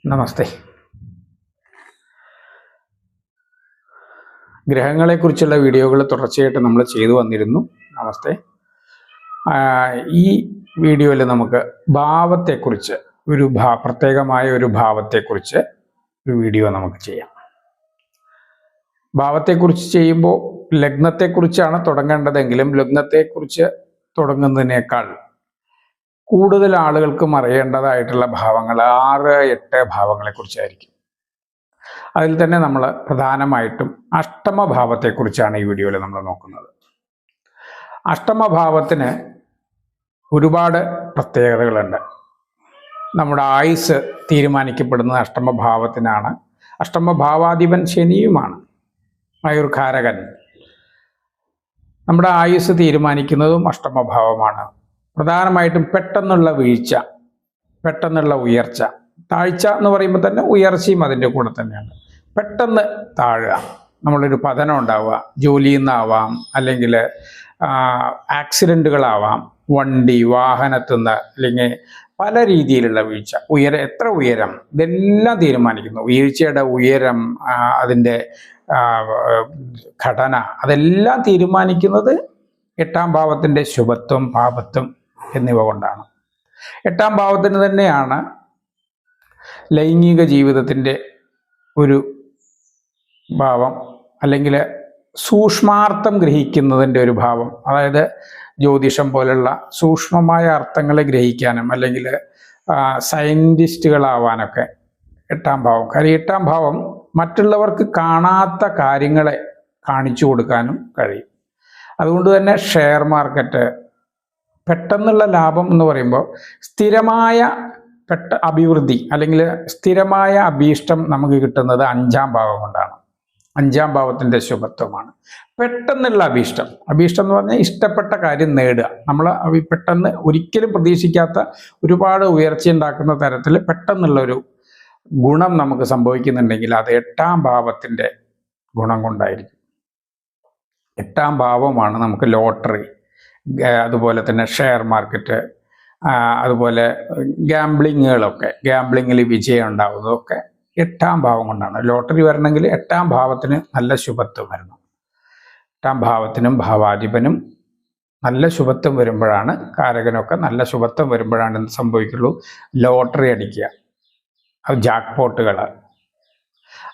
നമസ്തേ. ഗ്രഹങ്ങളെക്കുറിച്ചുള്ള വീഡിയോകൾ തുടർച്ചയായിട്ട് നമ്മൾ ചെയ്തു വന്നിരുന്നു. നമസ്തേ. ഈ വീഡിയോയിൽ നമുക്ക് ഭാവത്തെക്കുറിച്ച് പ്രത്യേകമായ ഒരു ഭാവത്തെക്കുറിച്ച് ഒരു വീഡിയോ നമുക്ക് ചെയ്യാം. ഭാവത്തെക്കുറിച്ച് ചെയ്യുമ്പോൾ ലഗ്നത്തെക്കുറിച്ചാണ് തുടങ്ങേണ്ടതെങ്കിലും ലഗ്നത്തെക്കുറിച്ച് തുടങ്ങുന്നതിനേക്കാൾ കൂടുതൽ ആളുകൾക്കും അറിയേണ്ടതായിട്ടുള്ള ഭാവങ്ങൾ 6-8 ഭാവങ്ങളെക്കുറിച്ചായിരിക്കും. അതിൽ തന്നെ നമ്മൾ പ്രധാനമായിട്ടും അഷ്ടമഭാവത്തെക്കുറിച്ചാണ് ഈ വീഡിയോയിൽ നമ്മൾ നോക്കുന്നത്. അഷ്ടമഭാവത്തിന് ഒരുപാട് പ്രത്യേകതകളുണ്ട്. നമ്മുടെ ആയുസ് തീരുമാനിക്കപ്പെടുന്നത് അഷ്ടമഭാവത്തിനാണ്. അഷ്ടമഭാവാധിപൻ ശനിയുമാണ്, ആയുർകാരകൻ. നമ്മുടെ ആയുസ് തീരുമാനിക്കുന്നതും അഷ്ടമഭാവമാണ്. പ്രധാനമായിട്ടും പെട്ടെന്നുള്ള വീഴ്ച, പെട്ടെന്നുള്ള ഉയർച്ച. താഴ്ച എന്ന് പറയുമ്പോൾ തന്നെ ഉയർച്ചയും അതിൻ്റെ കൂടെ തന്നെയാണ്. പെട്ടെന്ന് താഴുക, നമ്മളൊരു പതനം ഉണ്ടാവുക, ജോലിയിൽ നിന്നാവാം, അല്ലെങ്കിൽ ആക്സിഡൻറ്റുകളാവാം, വണ്ടി വാഹനത്തിൽ നിന്ന്, അല്ലെങ്കിൽ പല രീതിയിലുള്ള വീഴ്ച. എത്ര ഉയരം, ഇതെല്ലാം തീരുമാനിക്കുന്നു. വീഴ്ചയുടെ ഉയരം, അതിൻ്റെ ഘടന, അതെല്ലാം തീരുമാനിക്കുന്നത് 8-ാം ഭാവത്തിൻ്റെ ശുഭത്വം, പാപത്വം എന്നിവ കൊണ്ടാണ്. 8-ാം ഭാവത്തിന് തന്നെയാണ് ലൈംഗിക ജീവിതത്തിൻ്റെ ഒരു ഭാവം, അല്ലെങ്കിൽ സൂക്ഷ്മാർത്ഥം ഗ്രഹിക്കുന്നതിൻ്റെ ഒരു ഭാവം. അതായത് ജ്യോതിഷം പോലുള്ള സൂക്ഷ്മമായ അർത്ഥങ്ങളെ ഗ്രഹിക്കാനും അല്ലെങ്കിൽ സയൻറ്റിസ്റ്റുകളാവാനൊക്കെ 8-ാം ഭാവം. കാര്യം 8-ാം ഭാവം മറ്റുള്ളവർക്ക് കാണാത്ത കാര്യങ്ങളെ കാണിച്ചു കൊടുക്കാനും കഴിയും. അതുകൊണ്ട് തന്നെ ഷെയർ മാർക്കറ്റ്, പെട്ടെന്നുള്ള ലാഭം എന്ന് പറയുമ്പോൾ സ്ഥിരമായ അഭിവൃദ്ധി അല്ലെങ്കിൽ സ്ഥിരമായ അഭീഷ്ടം നമുക്ക് കിട്ടുന്നത് 5-ാം ഭാവം കൊണ്ടാണ്. 5-ാം ഭാവത്തിൻ്റെ ശുഭത്വമാണ്. പെട്ടെന്നുള്ള അഭീഷ്ടം എന്ന് പറഞ്ഞാൽ ഇഷ്ടപ്പെട്ട കാര്യം നേടുക. നമ്മൾ പെട്ടെന്ന് ഒരിക്കലും പ്രതീക്ഷിക്കാത്ത ഒരുപാട് ഉയർച്ച ഉണ്ടാക്കുന്ന തരത്തിൽ പെട്ടെന്നുള്ളൊരു ഗുണം നമുക്ക് സംഭവിക്കുന്നുണ്ടെങ്കിൽ അത് 8-ാം ഭാവത്തിൻ്റെ ഗുണം കൊണ്ടായിരിക്കും. 8-ാം ഭാവമാണ് നമുക്ക് ലോട്ടറി, അതുപോലെ തന്നെ ഷെയർ മാർക്കറ്റ്, അതുപോലെ ഗ്യാംബ്ലിങ്ങിൽ വിജയം ഉണ്ടാകുന്നതൊക്കെ 8-ാം ഭാവം കൊണ്ടാണ്. ലോട്ടറി വരണമെങ്കിൽ 8-ാം ഭാവത്തിന് നല്ല ശുഭത്വം വരണം. 8-ാം ഭാവത്തിനും ഭാവാധിപനും നല്ല ശുഭത്വം വരുമ്പോഴാണ്, കാരകനൊക്കെ നല്ല ശുഭത്വം വരുമ്പോഴാണ് എന്ത് സംഭവിക്കുള്ളൂ, ലോട്ടറി അടിക്കുക, അത് ജാക്ക്പോട്ടുകൾ,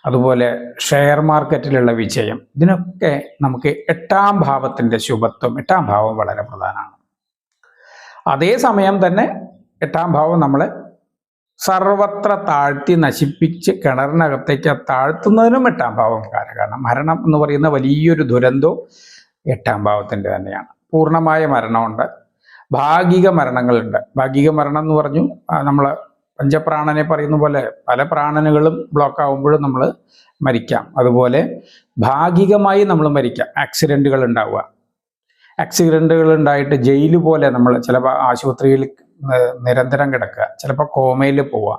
അതുപോലെ ഷെയർ മാർക്കറ്റിലുള്ള വിജയം, ഇതിനൊക്കെ നമുക്ക് 8-ാം ഭാവത്തിൻ്റെ ശുഭത്വം, 8-ാം ഭാവം വളരെ പ്രധാനമാണ്. അതേസമയം തന്നെ 8-ാം ഭാവം നമ്മളെ സർവത്ര താഴ്ത്തി നശിപ്പിച്ച് കിണറിനകത്തേക്ക് താഴ്ത്തുന്നതിനും 8-ാം ഭാവം കാരകമാണ്. മരണം എന്ന് പറയുന്ന വലിയൊരു ദുരന്തവും 8-ാം ഭാവത്തിൻ്റെ തന്നെയാണ്. പൂർണ്ണമായ മരണമുണ്ട്, ഭാഗിക മരണങ്ങളുണ്ട്. ഭാഗിക മരണം എന്ന് പറഞ്ഞു നമ്മൾ പഞ്ചപ്രാണനെ പറയുന്ന പോലെ പല പ്രാണനുകളും ബ്ലോക്ക് ആകുമ്പോഴും നമ്മൾ മരിക്കാം. അതുപോലെ ഭാഗികമായി നമ്മൾ മരിക്കാം. ആക്സിഡൻറ്റുകൾ ഉണ്ടാവുക, ആക്സിഡൻറ്റുകൾ ഉണ്ടായിട്ട് ജയിൽ പോലെ നമ്മൾ ചിലപ്പോൾ ആശുപത്രിയിൽ നിരന്തരം കിടക്കുക, ചിലപ്പോൾ കോമയിൽ പോവുക.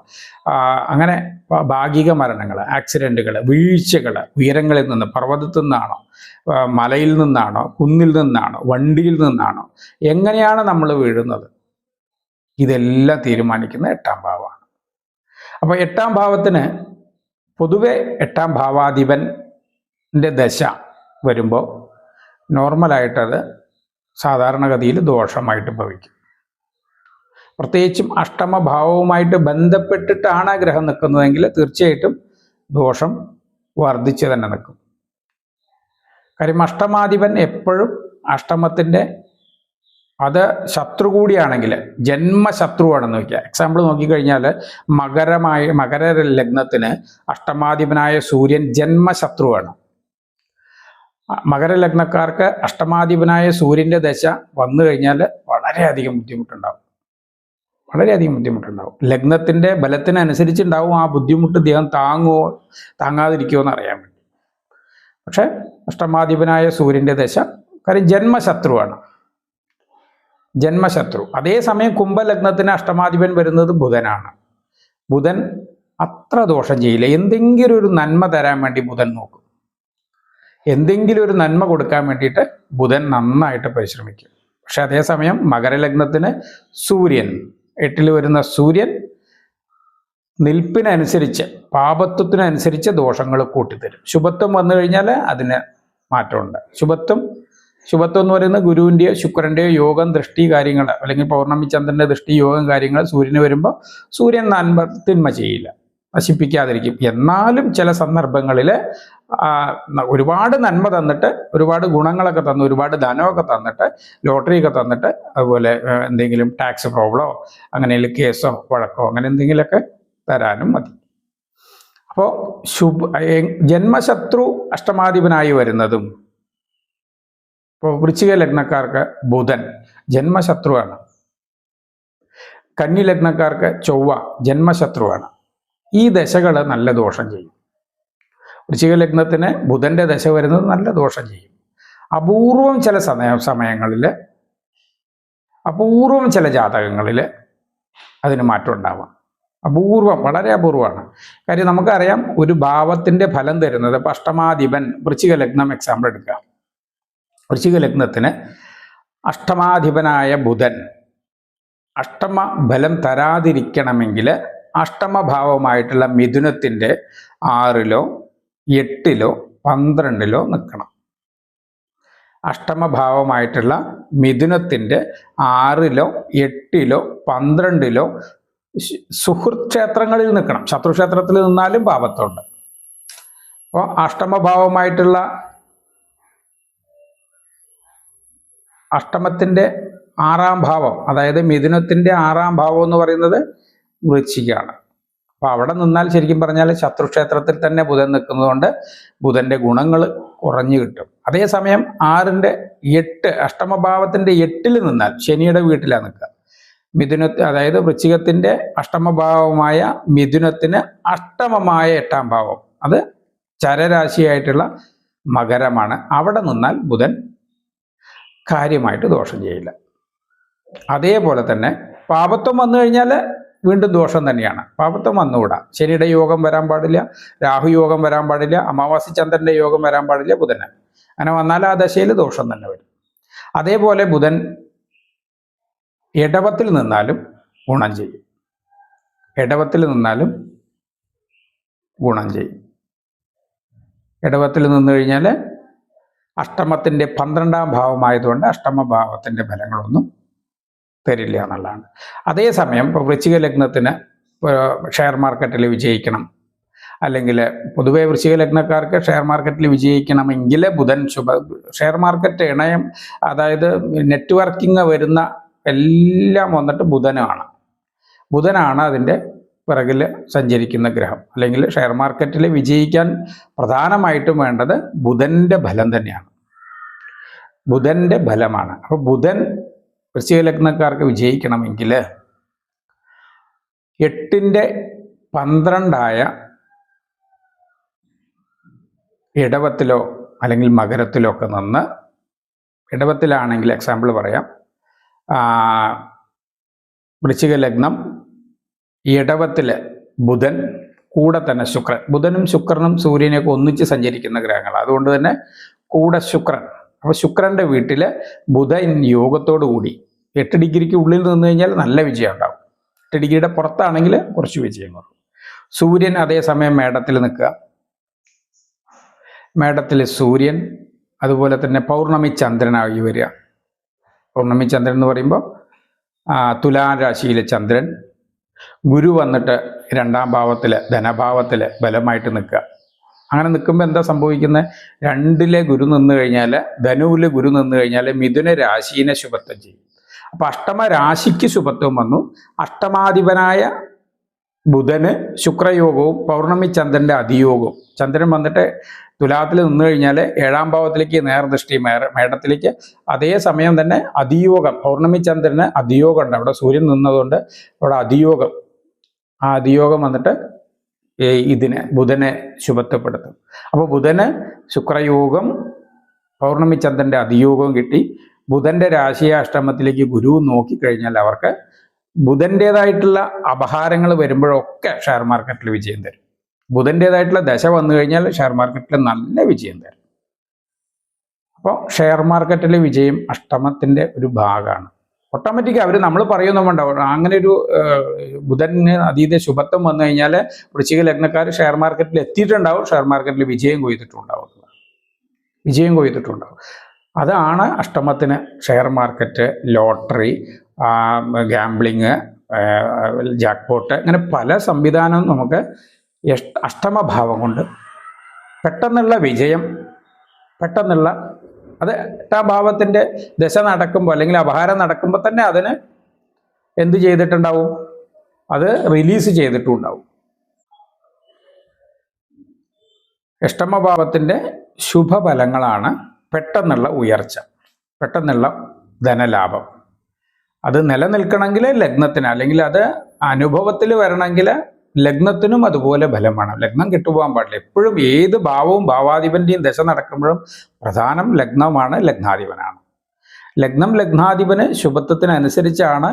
അങ്ങനെ ഭാഗിക മരണങ്ങൾ, ആക്സിഡൻറ്റുകൾ, വീഴ്ചകൾ, ഉയരങ്ങളിൽ നിന്ന്, പർവ്വതത്തിൽ നിന്നാണോ, മലയിൽ നിന്നാണോ, കുന്നിൽ നിന്നാണോ, വണ്ടിയിൽ നിന്നാണോ, എങ്ങനെയാണ് നമ്മൾ വീഴുന്നത്, ഇതെല്ലാം തീരുമാനിക്കുന്ന 8-ാം ഭാവമാണ്. അപ്പോൾ 8-ാം ഭാവത്തിന് പൊതുവെ 8-ാം ഭാവാധിപൻ്റെ ദശ വരുമ്പോൾ നോർമലായിട്ടത് സാധാരണഗതിയിൽ ദോഷമായിട്ട് ഭവിക്കും. പ്രത്യേകിച്ചും അഷ്ടമഭാവവുമായിട്ട് ബന്ധപ്പെട്ടിട്ടാണ് ഗ്രഹം നിൽക്കുന്നതെങ്കിൽ തീർച്ചയായിട്ടും ദോഷം വർദ്ധിച്ച് തന്നെ നിൽക്കും. കാര്യം അഷ്ടമാധിപൻ എപ്പോഴും അഷ്ടമത്തിൻ്റെ, അത് ശത്രു കൂടിയാണെങ്കിൽ ജന്മശത്രുവാണെന്ന് വയ്ക്കുക. എക്സാമ്പിൾ നോക്കിക്കഴിഞ്ഞാൽ മകര ലഗ്നത്തിന് അഷ്ടമാധിപനായ സൂര്യൻ ജന്മശത്രുവാണ്. മകര ലഗ്നക്കാർക്ക് അഷ്ടമാധിപനായ സൂര്യൻ്റെ ദശ വന്നു കഴിഞ്ഞാൽ വളരെയധികം ബുദ്ധിമുട്ടുണ്ടാവും. ലഗ്നത്തിൻ്റെ ബലത്തിനനുസരിച്ചുണ്ടാവും ആ ബുദ്ധിമുട്ട്. ദേഹം താങ്ങാതിരിക്കുമോ എന്ന് അറിയാൻ വേണ്ടി. പക്ഷെ അഷ്ടമാധിപനായ സൂര്യൻ്റെ ദശ, കാര്യം ജന്മശത്രുവാണ്, ജന്മശത്രു. അതേസമയം കുംഭലഗ്നത്തിന് അഷ്ടമാധിപൻ വരുന്നത് ബുധനാണ്. ബുധൻ അത്ര ദോഷം ചെയ്യില്ല. എന്തെങ്കിലും ഒരു നന്മ തരാൻ വേണ്ടി ബുധൻ നോക്കും. എന്തെങ്കിലും ഒരു നന്മ കൊടുക്കാൻ വേണ്ടിയിട്ട് ബുധൻ നന്നായിട്ട് പരിശ്രമിക്കും. പക്ഷെ അതേസമയം മകരലഗ്നത്തിന് സൂര്യൻ, 8-ൽ വരുന്ന സൂര്യൻ നിൽപ്പിനനുസരിച്ച് പാപത്വത്തിനനുസരിച്ച് ദോഷങ്ങൾ കൂട്ടിത്തരും. ശുഭത്വം വന്നു കഴിഞ്ഞാൽ അതിന് മാറ്റമുണ്ട്. ശുഭത്വം എന്ന് പറയുന്നത് ഗുരുവിൻ്റെയോ ശുക്രൻ്റെയോ യോഗം, ദൃഷ്ടി കാര്യങ്ങൾ, അല്ലെങ്കിൽ പൗർണമി ചന്ദ്രൻ്റെ ദൃഷ്ടി യോഗം കാര്യങ്ങൾ സൂര്യന് വരുമ്പോൾ സൂര്യൻ തിന്മ ചെയ്യില്ല, നശിപ്പിക്കാതിരിക്കും. എന്നാലും ചില സന്ദർഭങ്ങളിൽ ഒരുപാട് നന്മ തന്നിട്ട്, ഒരുപാട് ഗുണങ്ങളൊക്കെ തന്ന്, ഒരുപാട് ധനമൊക്കെ തന്നിട്ട്, ലോട്ടറിയൊക്കെ തന്നിട്ട്, അതുപോലെ എന്തെങ്കിലും ടാക്സ് പ്രോബ്ലമോ അങ്ങനെ കേസോ വഴക്കോ അങ്ങനെ എന്തെങ്കിലുമൊക്കെ തരാനും മതി. അപ്പോൾ ജന്മശത്രു അഷ്ടമാധിപനായി വരുന്നതും, ഇപ്പോൾ വൃശ്ചിക ലഗ്നക്കാർക്ക് ബുധൻ ജന്മശത്രുവാണ്, കന്നി ലഗ്നക്കാർക്ക് ചൊവ്വ ജന്മശത്രുവാണ്. ഈ ദശകൾ നല്ല ദോഷം ചെയ്യും. വൃശ്ചിക ലഗ്നത്തിന് ബുധൻ്റെ ദശ വരുന്നത് നല്ല ദോഷം ചെയ്യും. അപൂർവം ചില സമയങ്ങളിൽ, അപൂർവം ചില ജാതകങ്ങളിൽ അതിന് മാറ്റം ഉണ്ടാവാം. അപൂർവം, വളരെ അപൂർവമാണ്. കാര്യം നമുക്കറിയാം, ഒരു ഭാവത്തിൻ്റെ ഫലം തരുന്നത്, ഇപ്പം അഷ്ടമാധിപൻ വൃശ്ചിക ലഗ്നം എക്സാമ്പിൾ എടുക്കുക. വൃശ്ചിക ലഗ്നത്തിന് അഷ്ടമാധിപനായ ബുധൻ അഷ്ടമ ബലം തരാതിരിക്കണമെങ്കിൽ അഷ്ടമഭാവമായിട്ടുള്ള മിഥുനത്തിൻ്റെ 6-ലോ 8-ലോ 12-ലോ നിൽക്കണം. അഷ്ടമഭാവമായിട്ടുള്ള മിഥുനത്തിൻ്റെ 6-ലോ 8-ലോ 12-ലോ സുഹൃത് ക്ഷേത്രങ്ങളിൽ നിൽക്കണം. ശത്രുക്ഷേത്രത്തിൽ നിന്നാലും പാപത്തുണ്ട്. അപ്പോൾ അഷ്ടമഭാവമായിട്ടുള്ള അഷ്ടമത്തിൻ്റെ 6-ാം ഭാവം, അതായത് മിഥുനത്തിൻ്റെ 6-ാം ഭാവം എന്ന് പറയുന്നത് വൃശ്ചികമാണ്. അപ്പോൾ അവിടെ നിന്നാൽ ശരിക്കും പറഞ്ഞാൽ ശത്രുക്ഷേത്രത്തിൽ തന്നെ ബുധൻ നിൽക്കുന്നതുകൊണ്ട് ബുധൻ്റെ ഗുണങ്ങൾ കുറഞ്ഞു കിട്ടും. അതേസമയം 6-ൻ്റെ 8, അഷ്ടമഭാവത്തിൻ്റെ 8-ൽ നിന്നാൽ ശനിയുടെ വീട്ടിലാണ് നിൽക്കുക. അതായത് വൃശ്ചികത്തിൻ്റെ അഷ്ടമഭാവമായ മിഥുനത്തിന് അഷ്ടമമായ 8-ാം ഭാവം, അത് ചരരാശിയായിട്ടുള്ള മകരമാണ്. അവിടെ നിന്നാൽ ബുധൻ കാര്യമായിട്ട് ദോഷം ചെയ്യില്ല. അതേപോലെ തന്നെ പാപത്വം വന്നു കഴിഞ്ഞാൽ വീണ്ടും ദോഷം തന്നെയാണ്. പാപത്വം വന്നുകൂടാ. ശനിയുടെ യോഗം വരാൻ പാടില്ല, രാഹുയോഗം വരാൻ പാടില്ല, അമാവാസി ചന്ദ്രൻ്റെ യോഗം വരാൻ പാടില്ല ബുധന്. അങ്ങനെ വന്നാൽ ആ ദശയിൽ ദോഷം തന്നെ വരും. അതേപോലെ ബുധൻ ഇടവത്തിൽ നിന്നാലും ഗുണം ചെയ്യും. ഇടവത്തിൽ നിന്നാലും ഗുണം ചെയ്യും. ഇടവത്തിൽ നിന്ന് കഴിഞ്ഞാൽ അഷ്ടമത്തിൻ്റെ 12-ാം ഭാവമായതുകൊണ്ട് അഷ്ടമഭാവത്തിൻ്റെ ഫലങ്ങളൊന്നും തരില്ല എന്നുള്ളതാണ്. അതേസമയം ഇപ്പോൾ വൃശ്ചിക ലഗ്നത്തിന് ഷെയർ മാർക്കറ്റിൽ വിജയിക്കണം, അല്ലെങ്കിൽ പൊതുവേ വൃശ്ചിക ലഗ്നക്കാർക്ക് ഷെയർ മാർക്കറ്റിൽ വിജയിക്കണമെങ്കിൽ ബുധൻ ഷെയർ മാർക്കറ്റ് ഇണയം, അതായത് നെറ്റ്വർക്കിംഗ് വരുന്ന എല്ലാം വന്നിട്ട് ബുധനാണ് അതിൻ്റെ പിറകിൽ സഞ്ചരിക്കുന്ന ഗ്രഹം. അല്ലെങ്കിൽ ഷെയർ മാർക്കറ്റിൽ വിജയിക്കാൻ പ്രധാനമായിട്ടും വേണ്ടത് ബുധൻ്റെ ഫലം തന്നെയാണ്, ബുധൻ്റെ ഫലമാണ്. അപ്പോൾ ബുധൻ വൃശ്ചിക ലഗ്നക്കാർക്ക് വിജയിക്കണമെങ്കിൽ 8-ൻ്റെ 12-ആയ ഇടവത്തിലോ അല്ലെങ്കിൽ മകരത്തിലോ ഒക്കെ നിന്ന്, ഇടവത്തിലാണെങ്കിൽ എക്സാമ്പിൾ പറയാം, വൃശ്ചിക ലഗ്നം ഇടവത്തിൽ ബുധൻ, കൂടെ തന്നെ ശുക്രൻ. ബുധനും ശുക്രനും സൂര്യനെയൊക്കെ ഒന്നിച്ച് സഞ്ചരിക്കുന്ന ഗ്രഹങ്ങളാണ്. അതുകൊണ്ട് തന്നെ കൂടെ ശുക്രൻ. അപ്പോൾ ശുക്രൻ്റെ വീട്ടിൽ ബുധൻ യോഗത്തോടു കൂടി 8 ഡിഗ്രിക്ക് ഉള്ളിൽ നിന്ന് കഴിഞ്ഞാൽ നല്ല വിജയം ഉണ്ടാവും. 8 ഡിഗ്രിയുടെ പുറത്താണെങ്കിൽ കുറച്ച് വിജയം കുറവും. സൂര്യൻ അതേസമയം മേടത്തിൽ നിൽക്കുക. മേടത്തിൽ സൂര്യൻ, അതുപോലെ തന്നെ പൗർണമി ചന്ദ്രനായി വരിക. പൗർണമി ചന്ദ്രൻ എന്ന് പറയുമ്പോൾ തുലാരാശിയിലെ ചന്ദ്രൻ, ഗുരു വന്നിട്ട് 2-ാം ഭാവത്തിൽ ധനഭാവത്തിൽ ബലമായിട്ട് നിൽക്കുക. അങ്ങനെ നിൽക്കുമ്പോൾ എന്താ സംഭവിക്കുന്നത്? 2-ലെ ഗുരു നിന്ന് കഴിഞ്ഞാൽ, ധനുവിൽ ഗുരു നിന്ന് കഴിഞ്ഞാൽ മിഥുന രാശിനെ ശുഭത്വം ചെയ്യും. അപ്പോൾ അഷ്ടമ രാശിക്ക് ശുഭത്വം വന്നു. അഷ്ടമാധിപനായ ബുധന് ശുക്രയോഗവും പൗർണമി ചന്ദ്രൻ്റെ അതിയോഗവും. ചന്ദ്രൻ വന്നിട്ട് തുലാത്തിൽ നിന്ന് കഴിഞ്ഞാൽ 7-ാം ഭാവത്തിലേക്ക് നേർദൃഷ്ടി, മേടത്തിലേക്ക്. അതേസമയം തന്നെ അതിയോഗം, പൗർണമി ചന്ദ്രന് അതിയോഗം ഉണ്ട്. അവിടെ സൂര്യൻ നിന്നതുകൊണ്ട് അവിടെ അതിയോഗം, ആ അതിയോഗം വന്നിട്ട് ബുധനെ ശുഭത്വപ്പെടുത്തും. അപ്പോൾ ബുധന് ശുക്രയോഗം, പൗർണമി ചന്ദ്രൻ്റെ അതിയോഗവും കിട്ടി. ബുധൻ്റെ രാശിയ അഷ്ടമത്തിലേക്ക് ഗുരു നോക്കിക്കഴിഞ്ഞാൽ അവർക്ക് ബുധൻ്റേതായിട്ടുള്ള അപഹാരങ്ങൾ വരുമ്പോഴൊക്കെ ഷെയർ മാർക്കറ്റിൽ വിജയം തരും. ബുധൻ്റേതായിട്ടുള്ള ദശ വന്നു കഴിഞ്ഞാൽ ഷെയർ മാർക്കറ്റിൽ നല്ല വിജയം തരും. അപ്പോൾ ഷെയർ മാർക്കറ്റിലെ വിജയം അഷ്ടമത്തിൻ്റെ ഒരു ഭാഗമാണ്. ഓട്ടോമാറ്റിക് അവർ നമ്മൾ പറയുന്നുണ്ടാവും. അങ്ങനെ ഒരു ബുധന് അതീത ശുഭത്വം വന്നു കഴിഞ്ഞാൽ വൃശ്ചിക ലഗ്നക്കാർ ഷെയർ മാർക്കറ്റിൽ എത്തിയിട്ടുണ്ടാവും, ഷെയർ മാർക്കറ്റിൽ വിജയം കൊയ്തിട്ടുണ്ടാവും. അതാണ് അഷ്ടമത്തിന് share market, lottery, gambling, jackpot, അങ്ങനെ പല സംവിധാനവും നമുക്ക് അഷ്ടമഭാവം കൊണ്ട് പെട്ടെന്നുള്ള വിജയം, പെട്ടെന്നുള്ള അത് 8ാം ഭാവത്തിൻ്റെ ദശ നടക്കുമ്പോൾ അല്ലെങ്കിൽ അപഹാരം നടക്കുമ്പോൾ തന്നെ അതിന് എന്ത് ചെയ്തിട്ടുണ്ടാവും, അത് റിലീസ് ചെയ്തിട്ടുണ്ടാവും. അഷ്ടമഭാവത്തിൻ്റെ ശുഭഫലങ്ങളാണ് പെട്ടെന്നുള്ള ഉയർച്ച, പെട്ടെന്നുള്ള ധനലാഭം. അത് നിലനിൽക്കണമെങ്കിൽ ലഗ്നത്തിന്, അല്ലെങ്കിൽ അത് അനുഭവത്തിൽ വരണമെങ്കിൽ ലഗ്നത്തിനും അതുപോലെ ഫലം വേണം. ലഗ്നം കിട്ടുപോകാൻ പാടില്ല. എപ്പോഴും ഏത് ഭാവവും ഭാവാധിപൻ്റെയും ദശ നടക്കുമ്പോഴും പ്രധാനം ലഗ്നമാണ്, ലഗ്നാധിപനാണ്. ലഗ്നാധിപന് ശുഭത്വത്തിനനുസരിച്ചാണ്.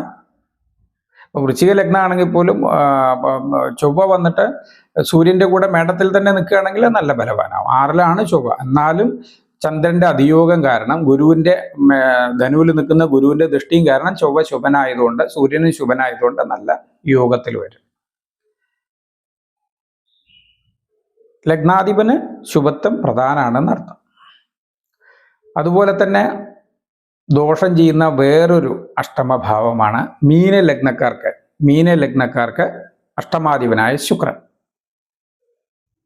ഇപ്പോൾ വൃശ്ചിക ലഗ്നമാണെങ്കിൽ പോലും ചൊവ്വ വന്നിട്ട് സൂര്യൻ്റെ കൂടെ മേടത്തിൽ തന്നെ നിൽക്കുകയാണെങ്കിൽ നല്ല ബലവാനാവും. 6ലാണ് ചൊവ്വ. എന്നാലും ചന്ദ്രന്റെ അതിയോഗം കാരണം, ഗുരുവിൻ്റെ ധനുവിൽ നിൽക്കുന്ന ഗുരുവിൻ്റെ ദൃഷ്ടിയും കാരണം ചൊവ്വ ശുഭനായതുകൊണ്ട്, സൂര്യനും ശുഭനായതുകൊണ്ട് നല്ല യോഗത്തിൽ വരും. ലഗ്നാധിപന് ശുഭത്വം പ്രധാനമാണെന്ന് അർത്ഥം. അതുപോലെ തന്നെ ദോഷം ചെയ്യുന്ന വേറൊരു അഷ്ടമഭാവമാണ് മീനലഗ്നക്കാർക്ക് അഷ്ടമാധിപനായ ശുക്രൻ.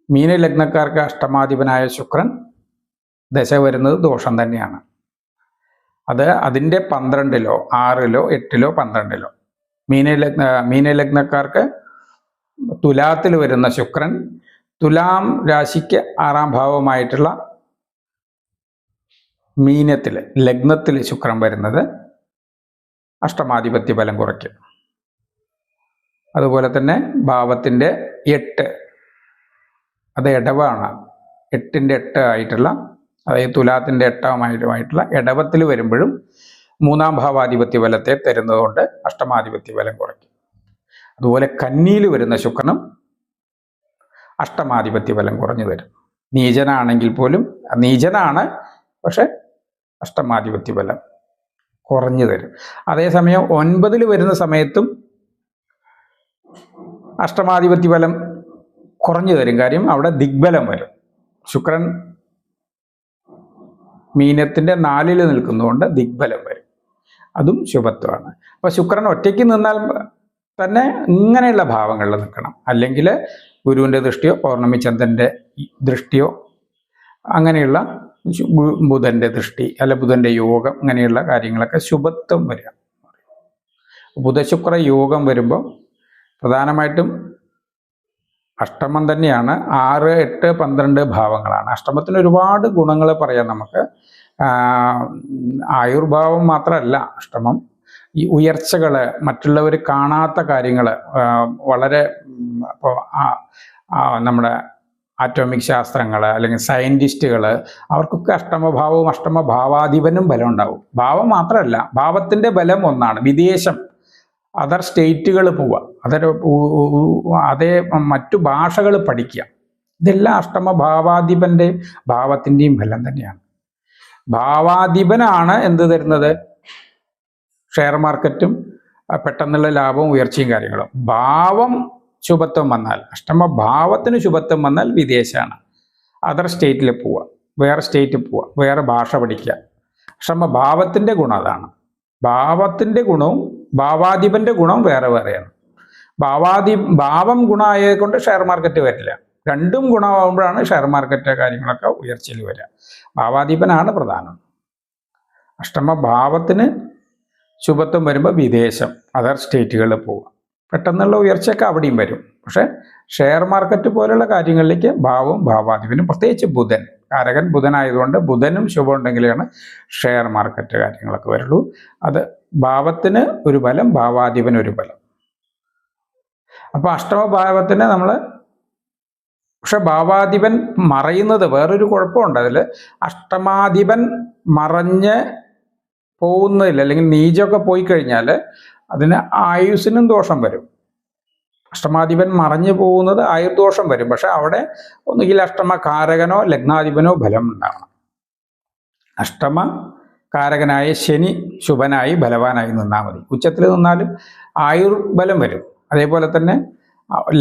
മീനലഗ്നക്കാർക്ക് അഷ്ടമാധിപനായ ശുക്രൻ ദശ വരുന്നത് ദോഷം തന്നെയാണ്. അത് അതിൻ്റെ 12ലോ 6ലോ 8ലോ 12ലോ. മീനലഗ്നക്കാർക്ക് തുലാത്തിൽ വരുന്ന ശുക്രൻ, തുലാം രാശിക്ക് 6ാം ഭാവമായിട്ടുള്ള മീനത്തിൽ ലഗ്നത്തിൽ ശുക്രൻ വരുന്നത് അഷ്ടമാധിപത്യ ബലം കുറയ്ക്കും. അതുപോലെ തന്നെ ഭാവത്തിൻ്റെ 8, അത് ഇടവാണ്. 8ൻ്റെ 8 ആയിട്ടുള്ള, അതായത് തുലാത്തിൻ്റെ 8ാമായിട്ടുള്ള ഇടവത്തിൽ വരുമ്പോഴും 3ാം ഭാവാധിപത്യ ബലത്തെ തരുന്നതുകൊണ്ട് അഷ്ടമാധിപത്യ ബലം കുറയ്ക്കും. അതുപോലെ കന്നിയിൽ വരുന്ന ശുക്രനും അഷ്ടമാധിപത്യ ബലം കുറഞ്ഞു തരും. നീചനാണെങ്കിൽ പോലും, നീചനാണ്, പക്ഷെ അഷ്ടമാധിപത്യ ബലം കുറഞ്ഞു തരും. അതേസമയം 9ൽ വരുന്ന സമയത്തും അഷ്ടമാധിപത്യ ബലം കുറഞ്ഞു തരും. കാര്യം അവിടെ ദിഗ്ബലം വരും. ശുക്രൻ മീനത്തിൻ്റെ 4ൽ നിൽക്കുന്നതുകൊണ്ട് ദിഗ്ബലം വരും. അതും ശുഭത്വമാണ്. അപ്പോൾ ശുക്രൻ ഒറ്റയ്ക്ക് നിന്നാൽ തന്നെ ഇങ്ങനെയുള്ള ഭാവങ്ങളിൽ നിൽക്കണം. അല്ലെങ്കിൽ ഗുരുവിൻ്റെ ദൃഷ്ടിയോ പൗർണമി ചന്ദ്രൻ്റെ ദൃഷ്ടിയോ, അങ്ങനെയുള്ള ബുധൻ്റെ ദൃഷ്ടി, അല്ല ബുധൻ്റെ യോഗം, അങ്ങനെയുള്ള കാര്യങ്ങളൊക്കെ ശുഭത്വം വരിക. ബുധശുക്ര യോഗം വരുമ്പോൾ പ്രധാനമായിട്ടും അഷ്ടമം തന്നെയാണ്. 6, 8, 12 ഭാവങ്ങളാണ്. അഷ്ടമത്തിന് ഒരുപാട് ഗുണങ്ങൾ പറയാം നമുക്ക്. ആയുർഭാവം മാത്രമല്ല അഷ്ടമം. ഈ ഉയർച്ചകൾ, മറ്റുള്ളവർ കാണാത്ത കാര്യങ്ങൾ, വളരെ ഇപ്പോൾ നമ്മുടെ ആറ്റോമിക് ശാസ്ത്രങ്ങൾ അല്ലെങ്കിൽ സയൻറ്റിസ്റ്റുകൾ, അവർക്കൊക്കെ അഷ്ടമഭാവവും അഷ്ടമഭാവാധിപനും ബലം ഉണ്ടാവും. ഭാവം മാത്രമല്ല, ഭാവത്തിൻ്റെ ബലം ഒന്നാണ്. വിദേശം, അതർ സ്റ്റേറ്റുകൾ പോവുക, അതേ മറ്റു ഭാഷകൾ പഠിക്കുക, ഇതെല്ലാം അഷ്ടമഭാവാധിപൻ്റെയും ഭാവത്തിൻ്റെയും ബലം തന്നെയാണ്. ഭാവാധിപനാണ് എന്ത് തരുന്നത്? ഷെയർ മാർക്കറ്റും പെട്ടെന്നുള്ള ലാഭവും ഉയർച്ചയും കാര്യങ്ങളും. ഭാവം ശുഭത്വം വന്നാൽ, അഷ്ടമഭാവത്തിന് ശുഭത്വം വന്നാൽ വിദേശമാണ്. അതർ സ്റ്റേറ്റിൽ പോവുക, വേറെ സ്റ്റേറ്റിൽ പോവുക, വേറെ ഭാഷ പഠിക്കുക. അഷ്ടമഭാവത്തിൻ്റെ ഗുണം അതാണ്. ഭാവത്തിൻ്റെ ഗുണവും ഭാവാധിപൻ്റെ ഗുണവും വേറെ വേറെയാണ്. ഭാവം ഗുണമായത് കൊണ്ട് ഷെയർ മാർക്കറ്റ് വരില്ല. രണ്ടും ഗുണമാകുമ്പോഴാണ് ഷെയർ മാർക്കറ്റ് കാര്യങ്ങളൊക്കെ ഉയർച്ചയിൽ വരിക. ഭാവാധിപനാണ് പ്രധാനം. അഷ്ടമഭാവത്തിന് ശുഭത്വം വരുമ്പോൾ വിദേശം, അതർ സ്റ്റേറ്റുകളിൽ പോവുക, പെട്ടെന്നുള്ള ഉയർച്ചയൊക്കെ അവിടെയും വരും. പക്ഷെ ഷെയർ മാർക്കറ്റ് പോലുള്ള കാര്യങ്ങളിലേക്ക് ഭാവവും ഭാവാധിപനും, പ്രത്യേകിച്ച് ബുധൻ, കാരകൻ ബുധനായതുകൊണ്ട് ബുധനും ശുഭം ഉണ്ടെങ്കിലാണ് ഷെയർ മാർക്കറ്റ് കാര്യങ്ങളൊക്കെ വരുള്ളൂ. അത് ഭാവത്തിന് ഒരു ബലം, ഭാവാധിപന് ഒരു ബലം. അപ്പോൾ അഷ്ടമഭാവത്തിന് നമ്മൾ, പക്ഷെ ഭാവാധിപൻ മറയുന്നത് വേറൊരു കുഴപ്പമുണ്ട്. അതിൽ അഷ്ടമാധിപൻ മറഞ്ഞ് പോകുന്നതിൽ, അല്ലെങ്കിൽ നീചമൊക്കെ പോയി കഴിഞ്ഞാൽ അതിന് ആയുസ്സിനും ദോഷം വരും. അഷ്ടമാധിപൻ മറഞ്ഞു പോകുന്നത് ആയുർദോഷം വരും. പക്ഷെ അവിടെ ഒന്നുകിൽ അഷ്ടമകാരകനോ ലഗ്നാധിപനോ ഫലം ഉണ്ടാവണം. അഷ്ടമ കാരകനായ ശനി ശുഭനായി ബലവാനായി നിന്നാൽ മതി. ഉച്ചത്തിൽ നിന്നാലും ആയുർബലം വരും. അതേപോലെ തന്നെ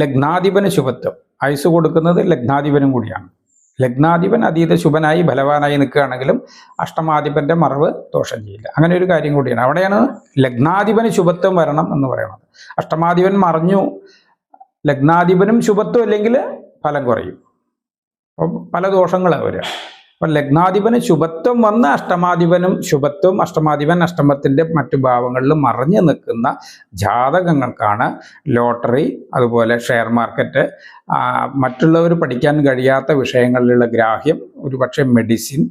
ലഗ്നാധിപന് ശുഭത്വം, ആയുസ് കൊടുക്കുന്നത് ലഗ്നാധിപനും കൂടിയാണ്. ലഗ്നാധിപൻ അതീത ശുഭനായി ബലവാനായി നിൽക്കുകയാണെങ്കിലും അഷ്ടമാധിപന്റെ മറവ് ദോഷം ചെയ്യില്ല. അങ്ങനെ ഒരു കാര്യം കൂടിയാണ്. അവിടെയാണ് ലഗ്നാധിപന് ശുഭത്വം വരണം എന്ന് പറയുന്നത്. അഷ്ടമാധിപൻ മറഞ്ഞു, ലഗ്നാധിപനും ശുഭത്വം ഇല്ലെങ്കിൽ ഫലം കുറയും. അപ്പം പല ദോഷങ്ങളാണ് വരിക. അപ്പം ലഗ്നാധിപന് ശുഭത്വം വന്ന് അഷ്ടമാധിപനും ശുഭത്വം, അഷ്ടമാധിപൻ അഷ്ടമത്തിൻ്റെ മറ്റു ഭാവങ്ങളിൽ മറഞ്ഞു നിൽക്കുന്ന ജാതകങ്ങൾക്കാണ് ലോട്ടറി, അതുപോലെ ഷെയർ മാർക്കറ്റ്, മറ്റുള്ളവർ പഠിക്കാൻ കഴിയാത്ത വിഷയങ്ങളിലുള്ള ഗ്രാഹ്യം, ഒരുപക്ഷെ മെഡിസിൻ.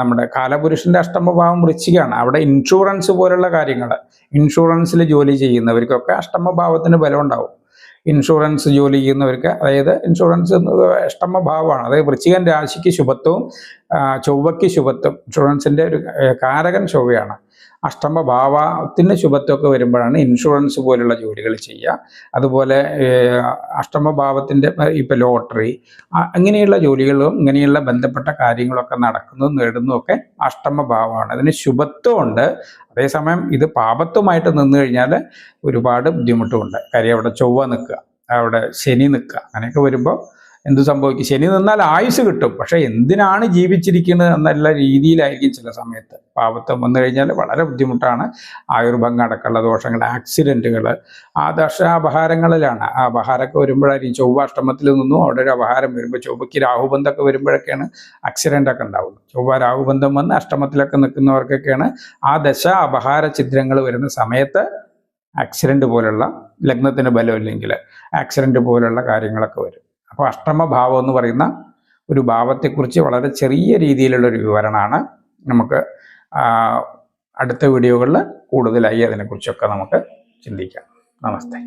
നമ്മുടെ കാലപുരുഷൻ്റെ അഷ്ടമഭാവം വൃശ്ചികമാണ്. അവിടെ ഇൻഷുറൻസ് പോലുള്ള കാര്യങ്ങൾ, ഇൻഷുറൻസിൽ ജോലി ചെയ്യുന്നവർക്കൊക്കെ അഷ്ടമഭാവത്തിന് ബലം ഉണ്ടാവും. ഇൻഷുറൻസ് ജോലി ചെയ്യുന്നവർക്ക്, അതായത് ഇൻഷുറൻസ് അഷ്ടമഭാവമാണ്. അതായത് വൃശ്ചികൻ രാശിക്ക് ശുഭത്വവും ചൊവ്വയ്ക്ക് ശുഭത്വം, ഇൻഷുറൻസിൻ്റെ ഒരു കാരകൻ ചൊവ്വയാണ്. അഷ്ടമഭാവത്തിന് ശുഭത്വമൊക്കെ വരുമ്പോഴാണ് ഇൻഷുറൻസ് പോലുള്ള ജോലികൾ ചെയ്യുക. അതുപോലെ അഷ്ടമഭാവത്തിൻ്റെ ഇപ്പം ലോട്ടറി, അങ്ങനെയുള്ള ജോലികളും ഇങ്ങനെയുള്ള ബന്ധപ്പെട്ട കാര്യങ്ങളൊക്കെ നടക്കുന്നതും നേടുന്നതും അഷ്ടമഭാവമാണ്. അതിന് ശുഭത്വമുണ്ട്. അതേസമയം ഇത് പാപത്വമായിട്ട് നിന്ന് കഴിഞ്ഞാൽ ഒരുപാട് ബുദ്ധിമുട്ടുമുണ്ട്. കാര്യം അവിടെ ചൊവ്വ നിൽക്കുക, അവിടെ ശനി നിൽക്കുക, അങ്ങനെയൊക്കെ വരുമ്പോൾ എന്ത് സംഭവിക്കും? ശനി നിന്നാൽ ആയുസ് കിട്ടും, പക്ഷെ എന്തിനാണ് ജീവിച്ചിരിക്കുന്നത് എന്നുള്ള രീതിയിലായിരിക്കും ചില സമയത്ത്. പാപത്വം വന്നു കഴിഞ്ഞാൽ വളരെ ബുദ്ധിമുട്ടാണ്. ആയുർഭംഗം അടക്കമുള്ള ദോഷങ്ങൾ, ആക്സിഡൻറ്റുകൾ, ആ ദശാപഹാരങ്ങളിലാണ്. ആ അപഹാരമൊക്കെ വരുമ്പോഴായിരിക്കും ചൊവ്വ അഷ്ടമത്തിൽ നിന്നും അവിടെ ഒരു അപഹാരം വരുമ്പോൾ, ചൊവ്വയ്ക്ക് രാഹുബന്ധമൊക്കെ വരുമ്പോഴൊക്കെയാണ് ആക്സിഡൻ്റൊക്കെ ഉണ്ടാവുന്നത്. ചൊവ്വ രാഹുബന്ധം വന്ന് അഷ്ടമത്തിലൊക്കെ നിൽക്കുന്നവർക്കൊക്കെയാണ് ആ ദശ അപഹാര ഛിദ്രങ്ങൾ വരുന്ന സമയത്ത് ആക്സിഡൻറ്റ് പോലുള്ള, ലഗ്നത്തിന് ബലമില്ലെങ്കിൽ ആക്സിഡൻറ്റ് പോലുള്ള കാര്യങ്ങളൊക്കെ വരും. അപ്പോൾ അഷ്ടമഭാവം എന്ന് പറയുന്ന ഒരു ഭാവത്തെക്കുറിച്ച് വളരെ ചെറിയ രീതിയിലുള്ളൊരു വിവരണമാണ്. നമുക്ക് അടുത്ത വീഡിയോകളിൽ കൂടുതലായി അതിനെക്കുറിച്ചൊക്കെ നമുക്ക് ചിന്തിക്കാം. നമസ്തേ.